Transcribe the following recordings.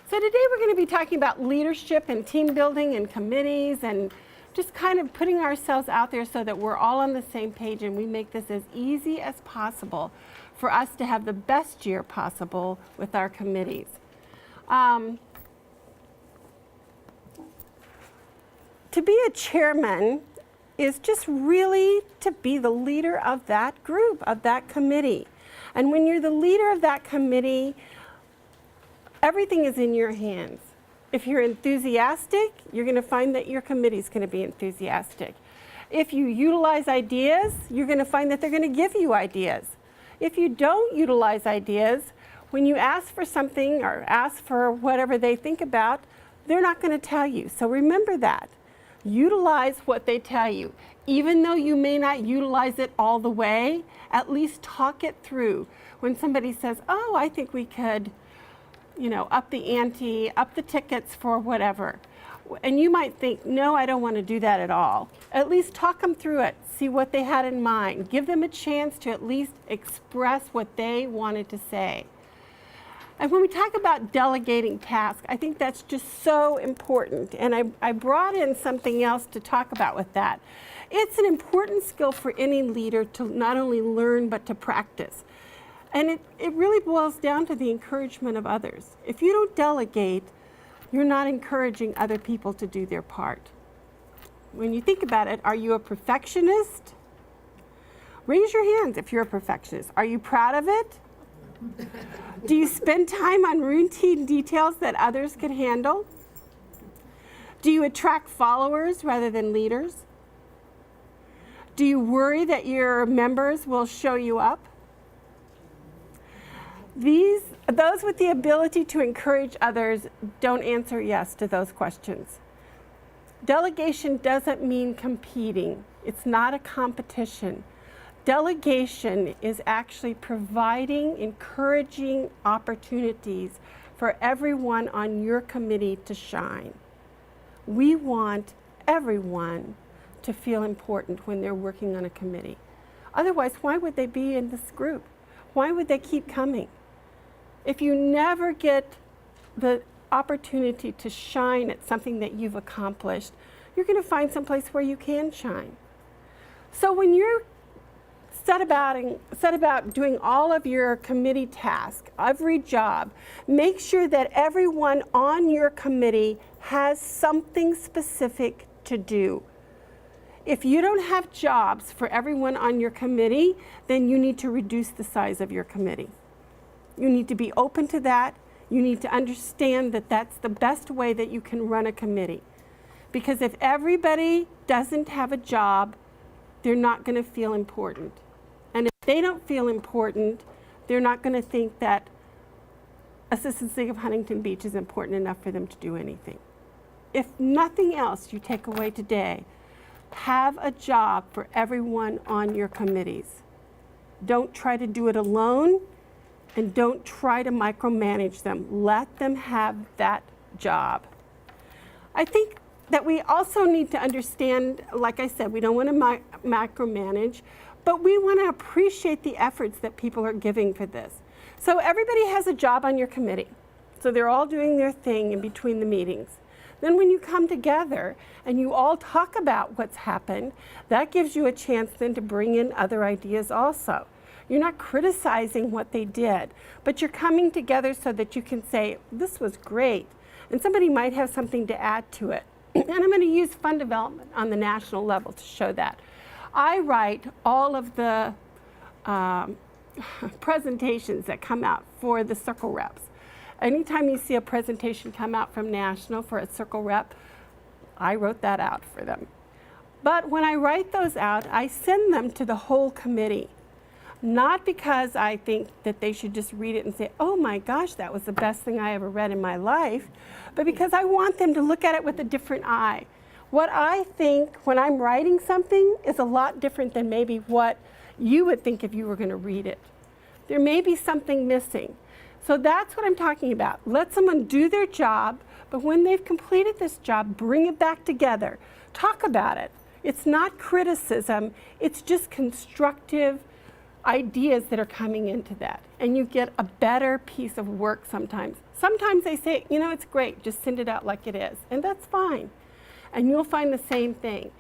So today we're going to be talking about leadership and team building and committees and just kind of putting ourselves out there so that we're all on the same page and we make this as easy as possible for us to have the best year possible with our committees. To be a chairman is just really to be the leader of that group, of that committee. And when you're the leader of that committee, everything is in your hands. If you're enthusiastic, you're going to find that your committee is going to be enthusiastic. If you utilize ideas, you're going to find that they're going to give you ideas. If you don't utilize ideas, when you ask for something or ask for whatever they think about, they're not going to tell you. So remember that. Utilize what they tell you. Even though you may not utilize it all the way, at least talk it through. When somebody says, oh, I think we could, up the ante, up the tickets for whatever. And you might think, no, I don't want to do that at all. At least talk them through it. See what they had in mind. Give them a chance to at least express what they wanted to say. And when we talk about delegating tasks, I think that's just so important. And I brought in something else to talk about with that. It's an important skill for any leader to not only learn, but to practice. And it really boils down to the encouragement of others. If you don't delegate, you're not encouraging other people to do their part. When you think about it, are you a perfectionist? Raise your hands if you're a perfectionist. Are you proud of it? Do you spend time on routine details that others can handle? Do you attract followers rather than leaders? Do you worry that your members will show you up? Those with the ability to encourage others don't answer yes to those questions. Delegation doesn't mean competing. It's not a competition. Delegation is actually providing encouraging opportunities for everyone on your committee to shine. We want everyone to feel important when they're working on a committee. Otherwise, why would they be in this group? Why would they keep coming? If you never get the opportunity to shine at something that you've accomplished, you're going to find someplace where you can shine. So when you're set about doing all of your committee tasks, every job, make sure that everyone on your committee has something specific to do. If you don't have jobs for everyone on your committee, then you need to reduce the size of your committee. You need to be open to that. You need to understand that that's the best way that you can run a committee. Because if everybody doesn't have a job, they're not going to feel important. And if they don't feel important, they're not going to think that Assistance League of Huntington Beach is important enough for them to do anything. If nothing else you take away today, have a job for everyone on your committees. Don't try to do it alone, and don't try to micromanage them. Let them have that job. I think that we also need to understand, like I said, we don't want to micromanage, but we want to appreciate the efforts that people are giving for this. So everybody has a job on your committee. So they're all doing their thing in between the meetings. Then when you come together and you all talk about what's happened, that gives you a chance then to bring in other ideas also. You're not criticizing what they did, but you're coming together so that you can say, this was great. And somebody might have something to add to it. And I'm going to use fund development on the national level to show that. I write all of the presentations that come out for the circle reps. Anytime you see a presentation come out from national for a circle rep, I wrote that out for them. But when I write those out, I send them to the whole committee. Not because I think that they should just read it and say, oh my gosh, that was the best thing I ever read in my life, but because I want them to look at it with a different eye. What I think when I'm writing something is a lot different than maybe what you would think if you were going to read it. There may be something missing. So that's what I'm talking about. Let someone do their job, but when they've completed this job, bring it back together. Talk about it. It's not criticism, it's just constructive ideas that are coming into that, and you get a better piece of work sometimes. Sometimes they say, you know, it's great, just send it out like it is, and that's fine. And you'll find the same thing.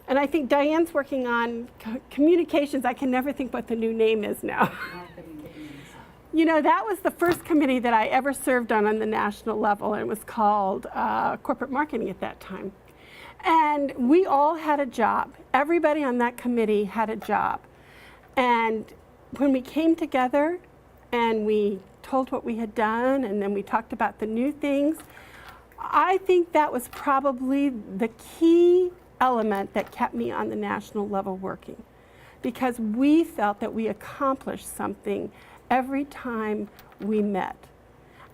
And I think Diane's working on communications. I can never think what the new name is now. You know, that was the first committee that I ever served on the national level, and it was called corporate marketing at that time. And we all had a job. Everybody on that committee had a job. And when we came together and we told what we had done, and then we talked about the new things, I think that was probably the key element that kept me on the national level working, because we felt that we accomplished something every time we met.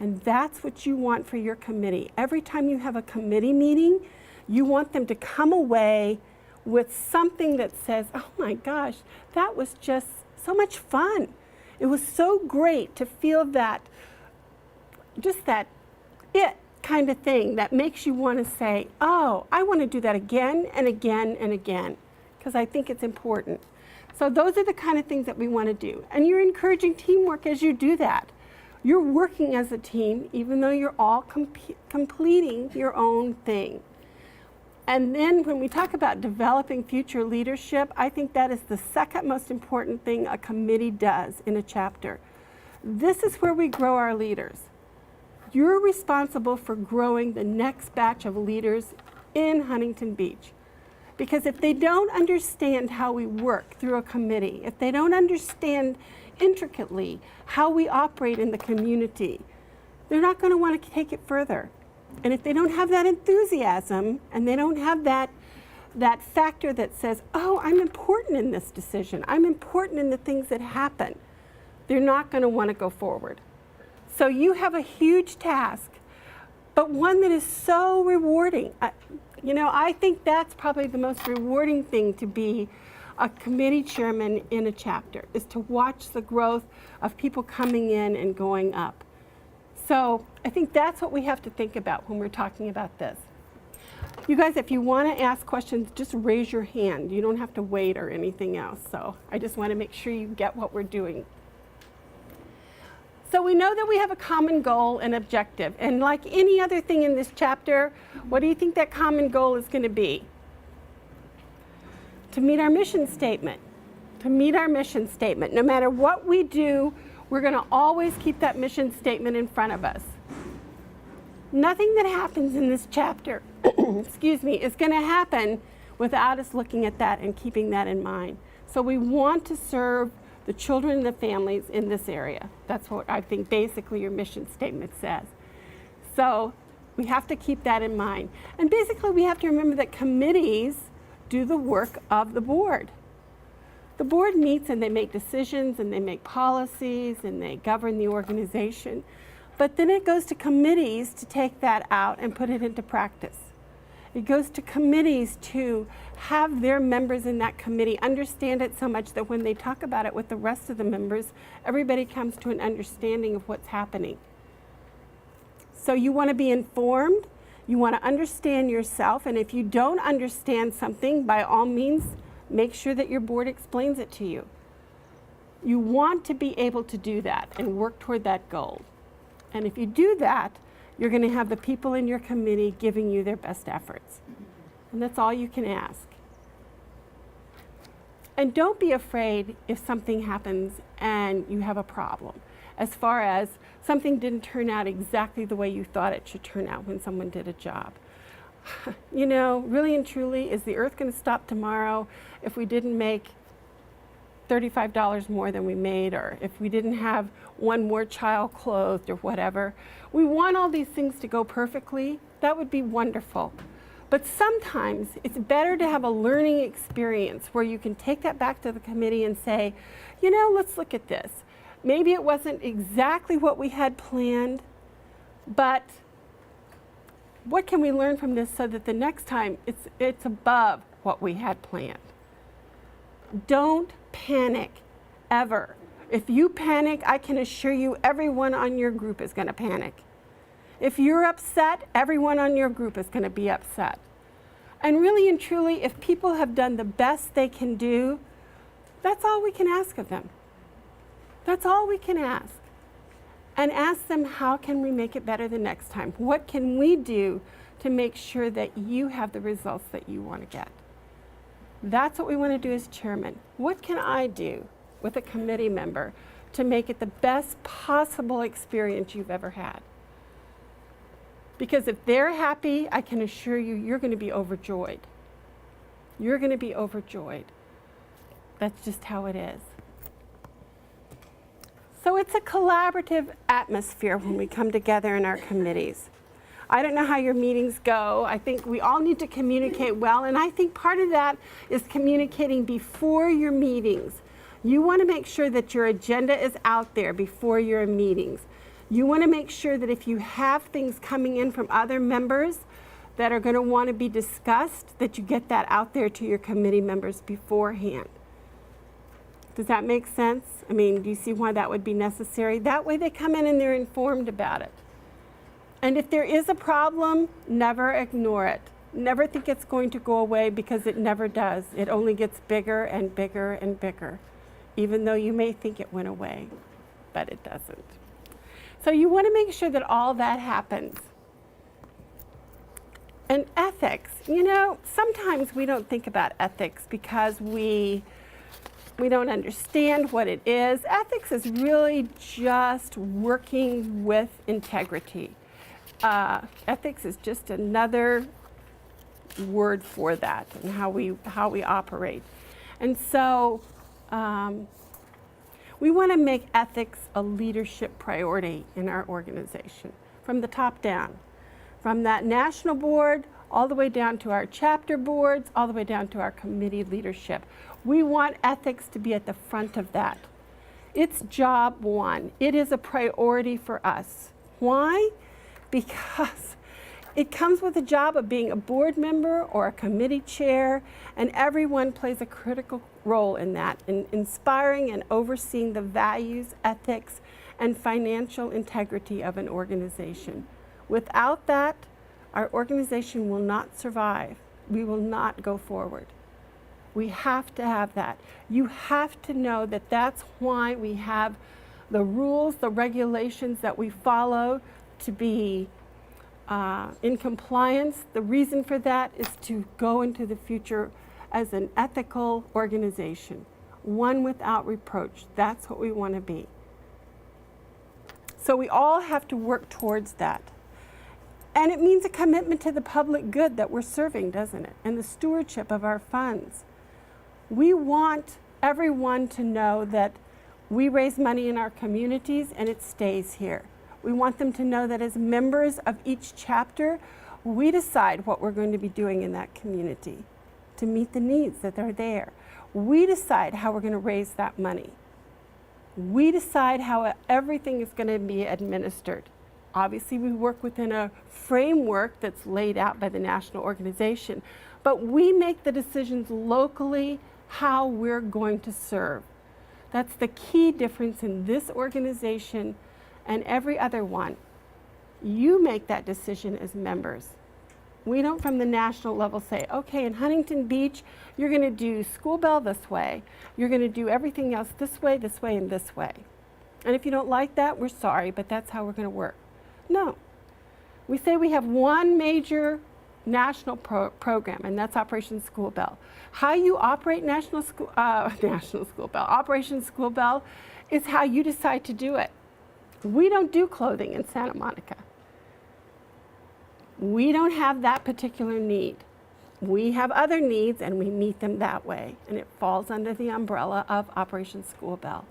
And that's what you want for your committee. Every time you have a committee meeting, you want them to come away with something that says, oh my gosh, that was just so much fun. It was so great to feel that, just that it kind of thing that makes you want to say, oh, I want to do that again and again and again, because I think it's important. So those are the kind of things that we want to do. And you're encouraging teamwork as you do that. You're working as a team, even though you're all completing your own thing. And then when we talk about developing future leadership, I think that is the second most important thing a committee does in a chapter. This is where we grow our leaders. You're responsible for growing the next batch of leaders in Huntington Beach. Because if they don't understand how we work through a committee, if they don't understand intricately how we operate in the community, they're not going to want to take it further. And if they don't have that enthusiasm, and they don't have that factor that says, oh, I'm important in this decision, I'm important in the things that happen, they're not going to want to go forward. So you have a huge task, but one that is so rewarding. You know, I think that's probably the most rewarding thing to be a committee chairman in a chapter, is to watch the growth of people coming in and going up. So I think that's what we have to think about when we're talking about this. You guys, if you want to ask questions, just raise your hand. You don't have to wait or anything else. So I just want to make sure you get what we're doing. So we know that we have a common goal and objective. And like any other thing in this chapter, what do you think that common goal is going to be? To meet our mission statement. To meet our mission statement. No matter what we do, we're going to always keep that mission statement in front of us. Nothing that happens in this chapter, excuse me, is going to happen without us looking at that and keeping that in mind. So we want to serve the children and the families in this area. That's what I think basically your mission statement says. So we have to keep that in mind. And basically we have to remember that committees do the work of the board. The board meets and they make decisions and they make policies and they govern the organization. But then it goes to committees to take that out and put it into practice. It goes to committees to have their members in that committee understand it so much that when they talk about it with the rest of the members, everybody comes to an understanding of what's happening. So you want to be informed, you want to understand yourself, and if you don't understand something, by all means, make sure that your board explains it to you. You want to be able to do that and work toward that goal. And if you do that, you're going to have the people in your committee giving you their best efforts. And that's all you can ask. And don't be afraid if something happens and you have a problem, as far as something didn't turn out exactly the way you thought it should turn out when someone did a job. You know, really and truly, is the earth going to stop tomorrow if we didn't make $35 more than we made, or if we didn't have one more child clothed, or whatever? We want all these things to go perfectly. That would be wonderful. But sometimes it's better to have a learning experience where you can take that back to the committee and say, you know, let's look at this. Maybe it wasn't exactly what we had planned, but what can we learn from this so that the next time it's above what we had planned? Don't panic, ever. If you panic, I can assure you everyone on your group is going to panic. If you're upset, everyone on your group is going to be upset. And really and truly, if people have done the best they can do, That's all we can ask of them. That's all we can ask. And ask them, how can we make it better the next time? What can we do to make sure that you have the results that you want to get? That's what we want to do as chairman. What can I do with a committee member to make it the best possible experience you've ever had? Because if they're happy, I can assure you, you're going to be overjoyed. You're going to be overjoyed. That's just how it is. So it's a collaborative atmosphere when we come together in our committees. I don't know how your meetings go. I think we all need to communicate well, and I think part of that is communicating before your meetings. You want to make sure that your agenda is out there before your meetings. You want to make sure that if you have things coming in from other members that are going to want to be discussed, that you get that out there to your committee members beforehand. Does that make sense? I mean, do you see why that would be necessary? That way they come in and they're informed about it. And if there is a problem, never ignore it. Never think it's going to go away, because it never does. It only gets bigger and bigger and bigger, even though you may think it went away, but it doesn't. So you want to make sure that all that happens. And ethics, you know, sometimes we don't think about ethics because we don't understand what it is. Ethics is really just working with integrity. Ethics is just another word for that, and how we operate. And so we want to make ethics a leadership priority in our organization, from the top down, from that national board all the way down to our chapter boards, all the way down to our committee leadership. We want ethics to be at the front of that. It's job one. It is a priority for us. Why? Because it comes with the job of being a board member or a committee chair, and everyone plays a critical role in that, in inspiring and overseeing the values, ethics, and financial integrity of an organization. Without that, our organization will not survive. We will not go forward. We have to have that. You have to know that that's why we have the rules, the regulations that we follow to be in compliance. The reason for that is to go into the future as an ethical organization, one without reproach. That's what we want to be. So we all have to work towards that. And it means a commitment to the public good that we're serving, doesn't it? And the stewardship of our funds. We want everyone to know that we raise money in our communities and it stays here. We want them to know that as members of each chapter, we decide what we're going to be doing in that community to meet the needs that are there. We decide how we're going to raise that money. We decide how everything is going to be administered. Obviously, we work within a framework that's laid out by the national organization, but we make the decisions locally how we're going to serve. That's the key difference in this organization and every other one. You make that decision as members. We don't from the national level say, okay, in Huntington Beach, you're going to do school bell this way. You're going to do everything else this way, and this way. And if you don't like that, we're sorry, but that's how we're going to work. No. We say we have one major national program, and that's Operation School Bell. How you operate Operation School Bell is how you decide to do it. We don't do clothing in Santa Monica. We don't have that particular need. We have other needs, and we meet them that way, and it falls under the umbrella of Operation School Bell.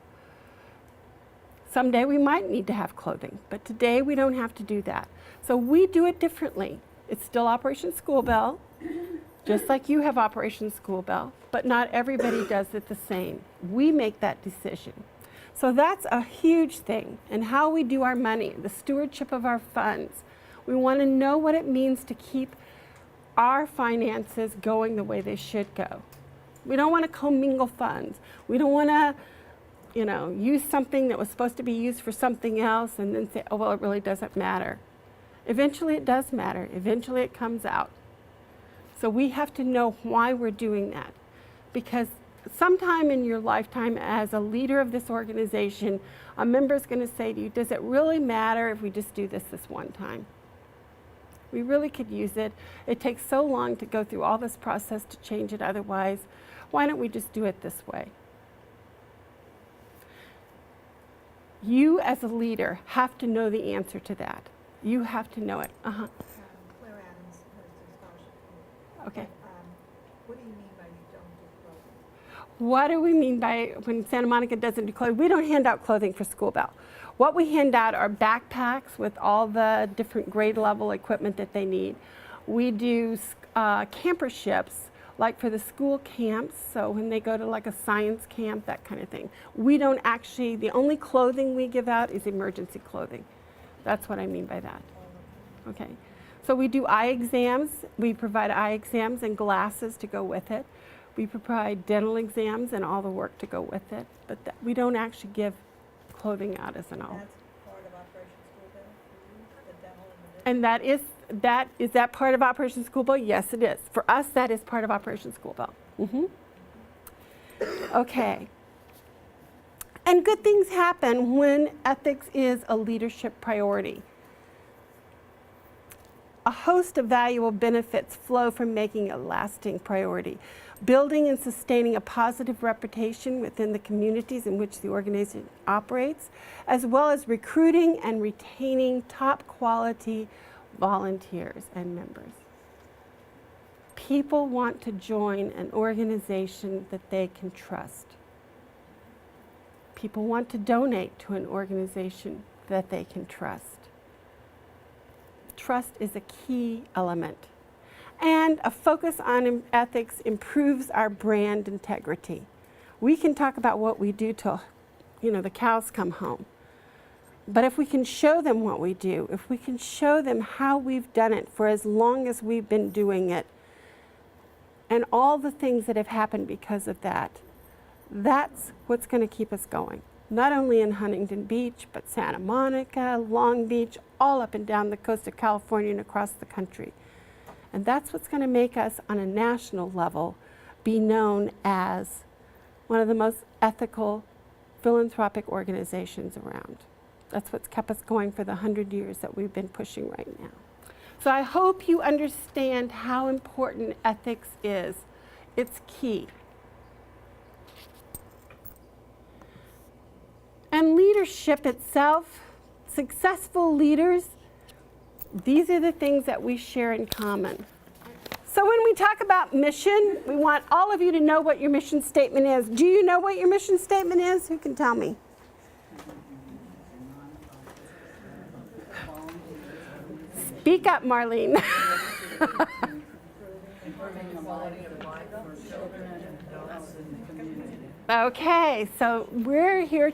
Someday we might need to have clothing, but today we don't have to do that. So we do it differently. It's still Operation School Bell, just like you have Operation School Bell, but not everybody does it the same. We make that decision. So that's a huge thing, and how we do our money, the stewardship of our funds. We want to know what it means to keep our finances going the way they should go. We don't want to commingle funds. We don't want to use something that was supposed to be used for something else and then say, oh, well, it really doesn't matter. Eventually it does matter. Eventually it comes out. So we have to know why we're doing that. Because sometime in your lifetime as a leader of this organization, a member is going to say to you, does it really matter if we just do this one time? We really could use it. It takes so long to go through all this process to change it otherwise. Why don't we just do it this way? You as a leader have to know the answer to that. You have to know it. Claire Adams, Heritage Scholarship. Okay. What do you mean by you don't do clothing? What do we mean by when Santa Monica doesn't do clothing? We don't hand out clothing for School Bell. What we hand out are backpacks with all the different grade level equipment that they need. We do camper ships, like for the school camps, so when they go to like a science camp, that kind of thing. We don't actually, the only clothing we give out is emergency clothing. That's what I mean by that. Okay. So we do eye exams. We provide eye exams and glasses to go with it. We provide dental exams and all the work to go with it. But we don't actually give clothing out as an all. That's part of Operation School Bell for you, the dental and the vision? And is that part of Operation School Bell? Yes, it is. For us, that is part of Operation School Bell. Okay. And good things happen when ethics is a leadership priority. A host of valuable benefits flow from making a lasting priority. Building and sustaining a positive reputation within the communities in which the organization operates, as well as recruiting and retaining top quality volunteers and members. People want to join an organization that they can trust. People want to donate to an organization that they can trust. Trust is a key element. And a focus on ethics improves our brand integrity. We can talk about what we do till, the cows come home. But if we can show them what we do, if we can show them how we've done it for as long as we've been doing it, and all the things that have happened because of that, that's what's going to keep us going. Not only in Huntington Beach, but Santa Monica, Long Beach, all up and down the coast of California and across the country. And that's what's going to make us, on a national level, be known as one of the most ethical philanthropic organizations around. That's what's kept us going for the 100 years that we've been pushing right now. So I hope you understand how important ethics is. It's key. And leadership itself, successful leaders, these are the things that we share in common. So when we talk about mission, we want all of you to know what your mission statement is. Do you know what your mission statement is? Who can tell me? Speak up, Marlene. Okay, so we're here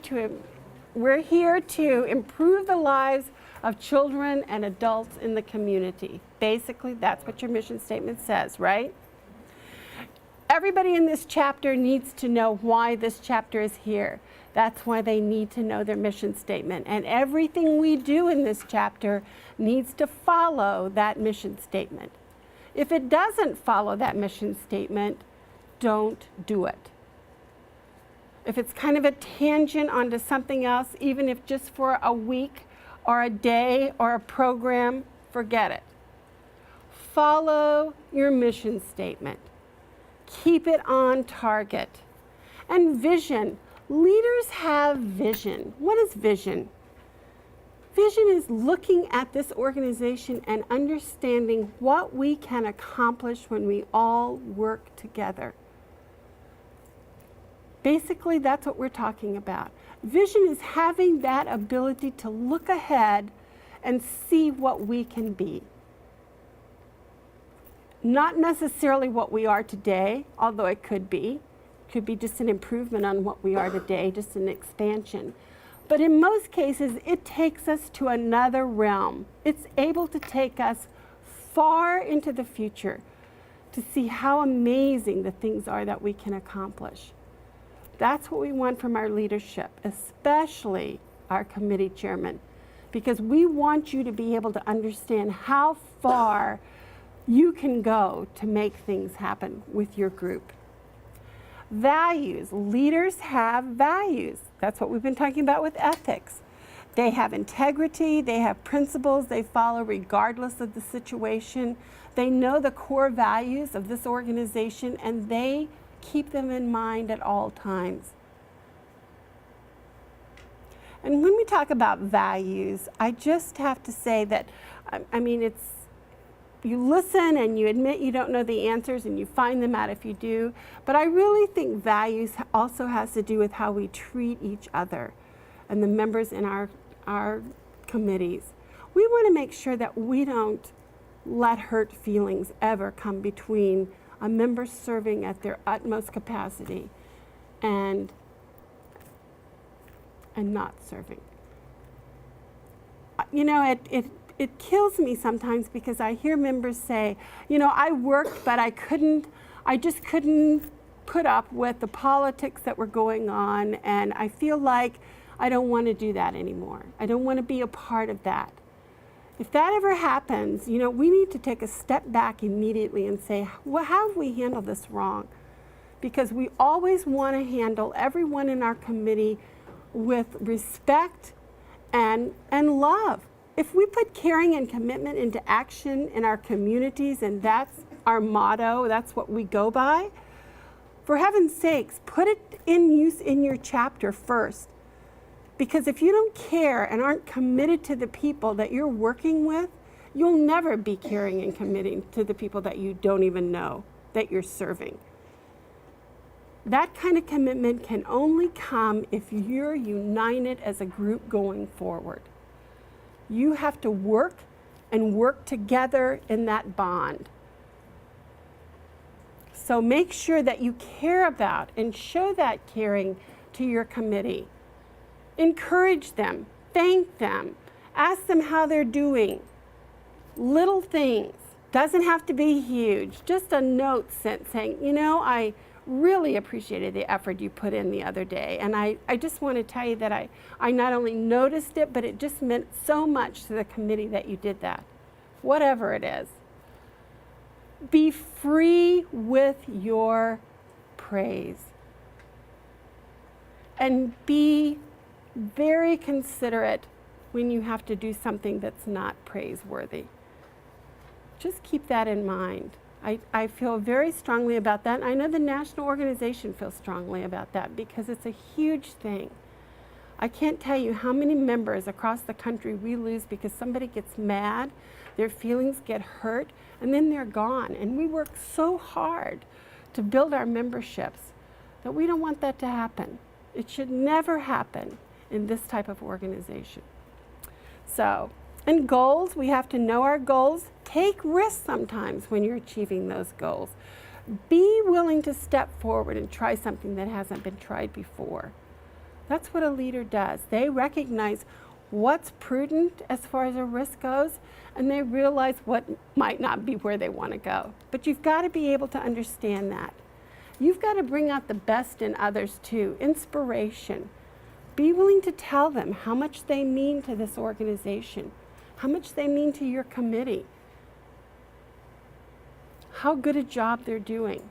to improve the lives of children and adults in the community. Basically, that's what your mission statement says, right? Everybody in this chapter needs to know why this chapter is here. That's why they need to know their mission statement. And everything we do in this chapter needs to follow that mission statement. If it doesn't follow that mission statement, don't do it. If it's kind of a tangent onto something else, even if just for a week or a day or a program, forget it. Follow your mission statement. Keep it on target. And vision. Leaders have vision. What is vision? Vision is looking at this organization and understanding what we can accomplish when we all work together. Basically, that's what we're talking about. Vision is having that ability to look ahead and see what we can be. Not necessarily what we are today, although it could be. It could be just an improvement on what we are today, just an expansion. But in most cases, it takes us to another realm. It's able to take us far into the future to see how amazing the things are that we can accomplish. That's what we want from our leadership, especially our committee chairman, because we want you to be able to understand how far you can go to make things happen with your group. Values. Leaders have values. That's what we've been talking about with ethics. They have integrity, they have principles they follow regardless of the situation. They know the core values of this organization and they keep them in mind at all times. And when we talk about values, I just have to say that, I mean, it's, you listen and you admit you don't know the answers and you find them out if you do, but I really think values also has to do with how we treat each other and the members in our committees. We want to make sure that we don't let hurt feelings ever come between a member serving at their utmost capacity and not serving. You know, it kills me sometimes because I hear members say, you know, I worked, but I just couldn't put up with the politics that were going on, and I feel like I don't want to do that anymore. I don't want to be a part of that. If that ever happens, you know, we need to take a step back immediately and say, well, how have we handled this wrong? Because we always want to handle everyone in our committee with respect and love. If we put caring and commitment into action in our communities and that's our motto, that's what we go by, for heaven's sakes, put it in use in your chapter first. Because if you don't care and aren't committed to the people that you're working with, you'll never be caring and committing to the people that you don't even know that you're serving. That kind of commitment can only come if you're united as a group going forward. You have to work and work together in that bond. So make sure that you care about and show that caring to your committee. Encourage them, thank them, ask them how they're doing. Little things, doesn't have to be huge, just a note sent saying, you know, I really appreciated the effort you put in the other day. And I just want to tell you that I not only noticed it, but it just meant so much to the committee that you did that. Whatever it is. Be free with your praise. And be very considerate when you have to do something that's not praiseworthy. Just keep that in mind. I feel very strongly about that. I know the national organization feels strongly about that because it's a huge thing. I can't tell you how many members across the country we lose because somebody gets mad, their feelings get hurt, and then they're gone. And we work so hard to build our memberships that we don't want that to happen. It should never happen in this type of organization. So, and goals, we have to know our goals. Take risks sometimes when you're achieving those goals. Be willing to step forward and try something that hasn't been tried before. That's what a leader does. They recognize what's prudent as far as a risk goes, and they realize what might not be where they want to go. But you've got to be able to understand that. You've got to bring out the best in others too, inspiration. Be willing to tell them how much they mean to this organization, how much they mean to your committee, how good a job they're doing.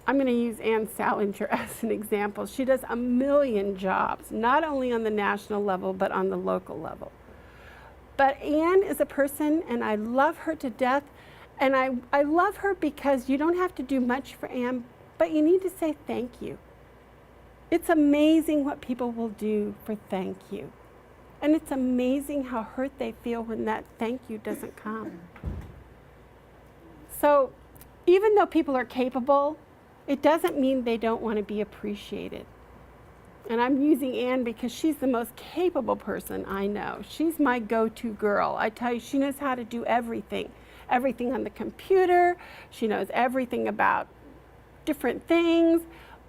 I'm going to use Ann Salinger as an example. She does a million jobs, not only on the national level, but on the local level. But Ann is a person, and I love her to death, and I love her because you don't have to do much for Ann, but you need to say thank you. It's amazing what people will do for thank you. And it's amazing how hurt they feel when that thank you doesn't come. So even though people are capable, it doesn't mean they don't want to be appreciated. And I'm using Ann because she's the most capable person I know. She's my go-to girl. I tell you, she knows how to do everything. Everything on the computer. She knows everything about different things.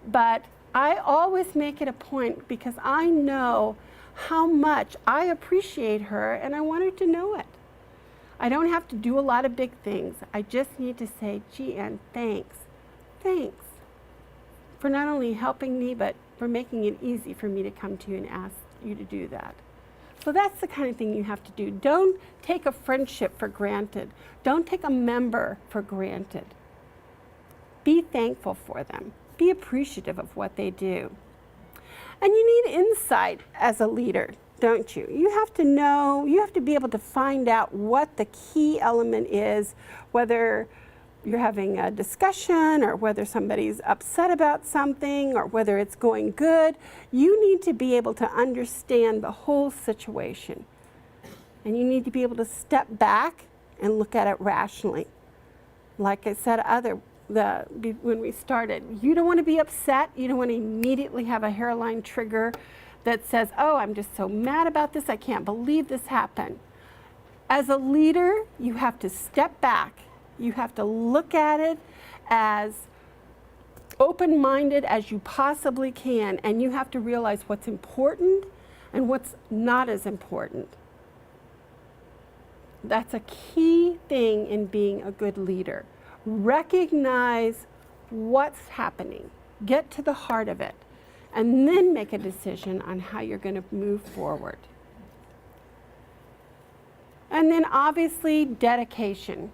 But I always make it a point because I know how much I appreciate her and I want her to know it. I don't have to do a lot of big things. I just need to say, gee, Ann, thanks. Thanks for not only helping me, but for making it easy for me to come to you and ask you to do that. So that's the kind of thing you have to do. Don't take a friendship for granted. Don't take a member for granted. Be thankful for them. Be appreciative of what they do. And you need insight as a leader, don't you? You have to know, you have to be able to find out what the key element is, whether you're having a discussion or whether somebody's upset about something or whether it's going good. You need to be able to understand the whole situation. And you need to be able to step back and look at it rationally. Like I said when we started, you don't want to be upset. You don't want to immediately have a hairline trigger that says, oh, I'm just so mad about this. I can't believe this happened. As a leader, you have to step back. You have to look at it as open-minded as you possibly can, and you have to realize what's important and what's not as important. That's a key thing in being a good leader. Recognize what's happening. Get to the heart of it, and then make a decision on how you're going to move forward. And then obviously, dedication.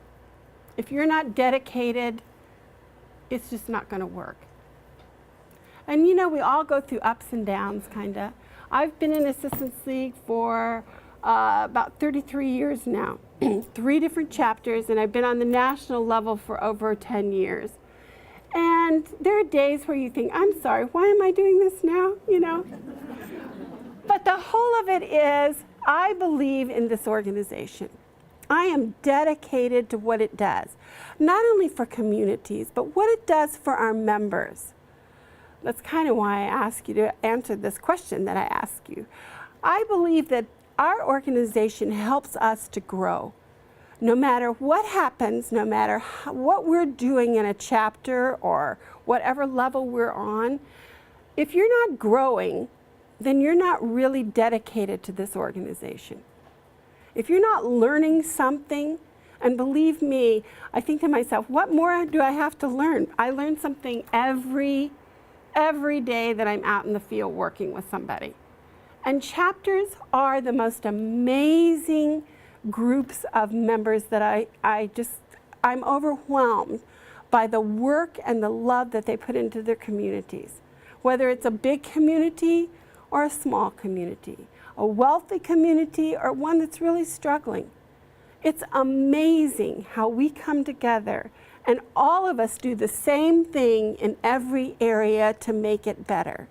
If you're not dedicated, it's just not going to work. And you know, we all go through ups and downs, kind of. I've been in Assistance League for about 33 years now, 3 different chapters, and I've been on the national level for over 10 years. And there are days where you think, I'm sorry, why am I doing this now, you know? But the whole of it is, I believe in this organization. I am dedicated to what it does, not only for communities, but what it does for our members. That's kind of why I ask you to answer this question that I ask you. I believe that our organization helps us to grow. No matter what happens, no matter what we're doing in a chapter or whatever level we're on, if you're not growing, then you're not really dedicated to this organization. If you're not learning something, and believe me, I think to myself, what more do I have to learn? I learn something every day that I'm out in the field working with somebody. And chapters are the most amazing groups of members that I'm overwhelmed by the work and the love that they put into their communities. Whether it's a big community or a small community, a wealthy community or one that's really struggling. It's amazing how we come together and all of us do the same thing in every area to make it better.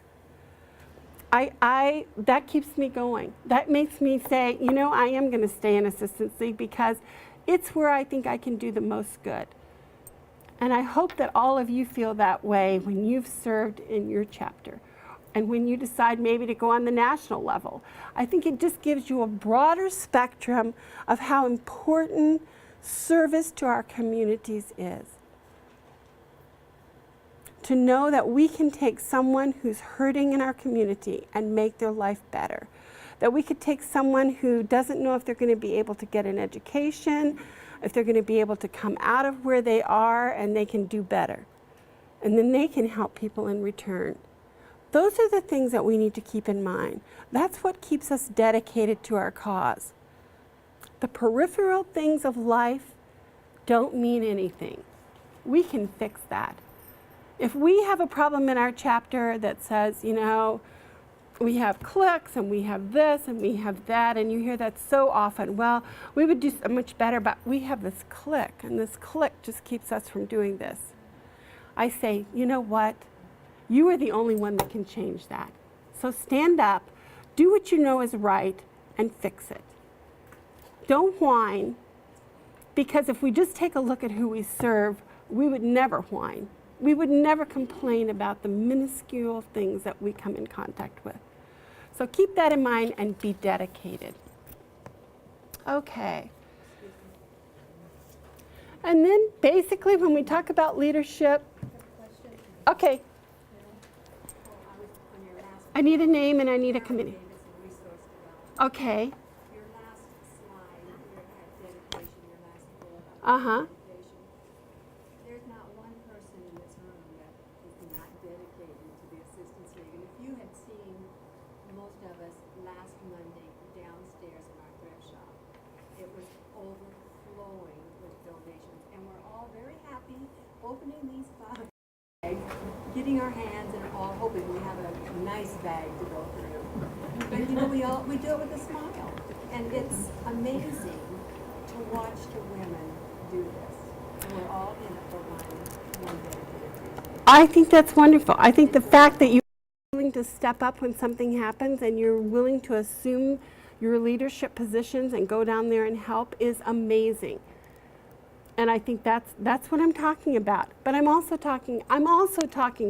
That keeps me going. That makes me say, you know, I am going to stay in Assistance League because it's where I think I can do the most good. And I hope that all of you feel that way when you've served in your chapter. And when you decide maybe to go on the national level. I think it just gives you a broader spectrum of how important service to our communities is. To know that we can take someone who's hurting in our community and make their life better. That we could take someone who doesn't know if they're going to be able to get an education, if they're going to be able to come out of where they are and they can do better. And then they can help people in return. Those are the things that we need to keep in mind. That's what keeps us dedicated to our cause. The peripheral things of life don't mean anything. We can fix that. If we have a problem in our chapter that says, you know, we have cliques and we have this and we have that, and you hear that so often, well, we would do so much better, but we have this clique, and this clique just keeps us from doing this. I say, you know what? You are the only one that can change that. So stand up, do what you know is right, and fix it. Don't whine, because if we just take a look at who we serve, we would never whine. We would never complain about the minuscule things that we come in contact with. So keep that in mind and be dedicated. Okay. And then basically when we talk about leadership, okay. I need a name and I need a committee. Okay. Your last slide, you had dedication, your last bullet. Uh-huh. There's not one person in this room that is not dedicated to the Assistance League. And if you had seen most of us last Monday downstairs in our thrift shop, it was overflowing with donations. And we're all very happy opening these waving our hands and all hoping we have a nice bag to go through. But you know, we do it with a smile. And it's amazing to watch the women do this. And we're all in it for one dedicated reason. I think that's wonderful. I think the fact that you're willing to step up when something happens and you're willing to assume your leadership positions and go down there and help is amazing. And I think that's what I'm talking about. But I'm also talking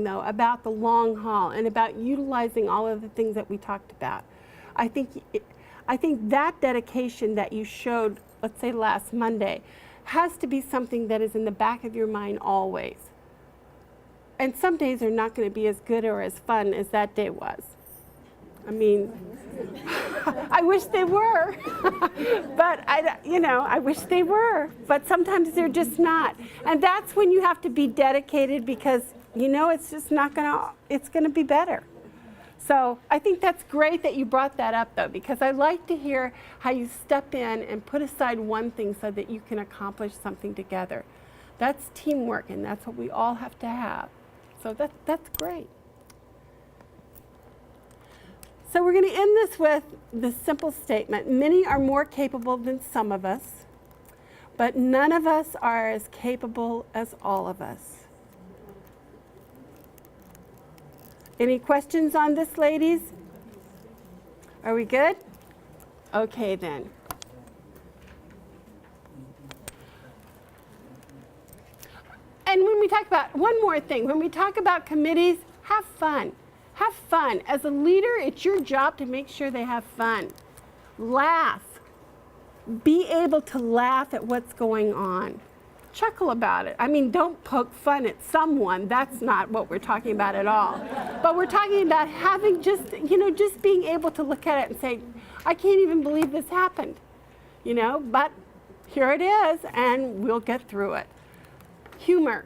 though about the long haul and about utilizing all of the things that we talked about. I think that dedication that you showed, let's say last Monday, has to be something that is in the back of your mind always. And some days are not going to be as good or as fun as that day was. I mean, I wish they were, but I wish they were, but sometimes they're just not. And that's when you have to be dedicated because, it's just not it's going to be better. So I think that's great that you brought that up though, because I like to hear how you step in and put aside one thing so that you can accomplish something together. That's teamwork, and that's what we all have to have. So that's great. So we're going to end this with the simple statement: many are more capable than some of us, but none of us are as capable as all of us. Any questions on this, ladies? Are we good? Okay then. And when we talk about, one more thing, when we talk about committees, have fun. Have fun. As a leader, it's your job to make sure they have fun. Laugh. Be able to laugh at what's going on. Chuckle about it. I mean, don't poke fun at someone. That's not what we're talking about at all. But we're talking about having just being able to look at it and say, I can't even believe this happened. But here it is, and we'll get through it. Humor.